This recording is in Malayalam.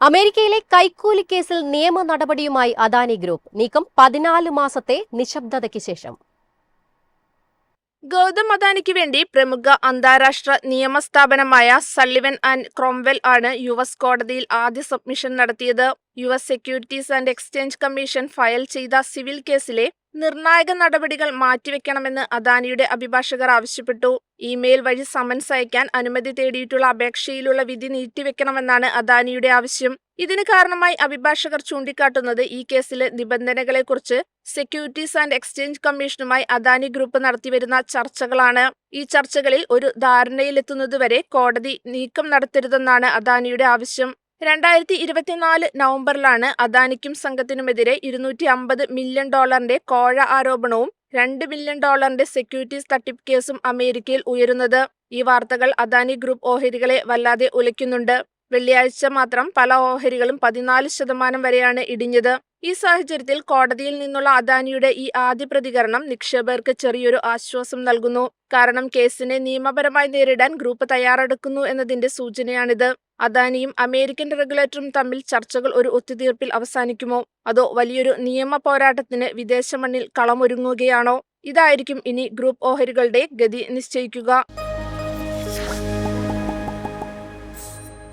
അമേരിക്കയിലെ കൈക്കൂലി കേസിൽ നിയമ നടപടിയുമായി അദാനി ഗ്രൂപ്പ്. നീക്കം 14 മാസത്തെ നിശബ്ദതയ്ക്ക് ശേഷം. ഗൗതം അദാനിക്ക് വേണ്ടി പ്രമുഖ അന്താരാഷ്ട്ര നിയമ സ്ഥാപനമായ സള്ളിവൻ ആൻഡ് ക്രോംവെൽ ആണ് യുഎസ് കോടതിയിൽ ആദ്യ സബ്മിഷൻ നടത്തിയത്. US securities and exchange commission file ചെയ്ത സിവിൽ കേസിലെ നിർണായക നടപടികൾ മാറ്റിവെക്കണമെന്ന് അദാനിയുടെ അഭിഭാഷകർ ആവശ്യപ്പെട്ടു. ഇമെയിൽ വഴി സമൻസ് അയക്കാൻ അനുമതി തേടിയിട്ടുള്ള അപേക്ഷയിലുള്ള വിധി നീട്ടിവെക്കണമെന്നാണ് അദാനിയുടെ ആവശ്യം. ഇതിന് കാരണമായി അഭിഭാഷകർ ചൂണ്ടിക്കാട്ടുന്നത് ഈ കേസിലെ നിബന്ധനകളെക്കുറിച്ച് സെക്യൂരിറ്റീസ് ആൻഡ് എക്സ്ചേഞ്ച് കമ്മീഷനുമായി അദാനി ഗ്രൂപ്പ് നടത്തിവരുന്ന ചർച്ചകളാണ്. ഈ ചർച്ചകളിൽ ഒരു ധാരണയിലെത്തുന്നതുവരെ കോടതി നീക്കം നടത്തരുതെന്നാണ് അദാനിയുടെ ആവശ്യം. 2024 നവംബറിലാണ് അദാനിക്കും സംഘത്തിനുമെതിരെ $250 മില്യൺ കോഴ ആരോപണവും $2 മില്യൺ സെക്യൂരിറ്റീസ് തട്ടിപ്പ് കേസും അമേരിക്കയിൽ ഉയരുന്നത്. ഈ വാർത്തകൾ അദാനി ഗ്രൂപ്പ് ഓഹരികളെ വല്ലാതെ ഉലയ്ക്കുന്നുണ്ട്. വെള്ളിയാഴ്ച മാത്രം പല ഓഹരികളും 14% വരെയാണ് ഇടിഞ്ഞത്. ഈ സാഹചര്യത്തിൽ കോടതിയിൽ നിന്നുള്ള അദാനിയുടെ ഈ ആദ്യ പ്രതികരണം നിക്ഷേപകർക്ക് ചെറിയൊരു ആശ്വാസം നൽകുന്നു. കാരണം കേസിനെ നിയമപരമായി നേരിടാൻ ഗ്രൂപ്പ് തയ്യാറെടുക്കുന്നു എന്നതിന്റെ സൂചനയാണിത്. അദാനിയും അമേരിക്കൻ റെഗുലേറ്ററും തമ്മിൽ ചർച്ചകൾ ഒരു ഒത്തുതീർപ്പിൽ അവസാനിക്കുമോ, അതോ വലിയൊരു നിയമ പോരാട്ടത്തിന് വിദേശ മണ്ണിൽ കളമൊരുങ്ങുകയാണോ? ഇതായിരിക്കും ഇനി ഗ്രൂപ്പ് ഓഹരികളുടെ ഗതി നിശ്ചയിക്കുക.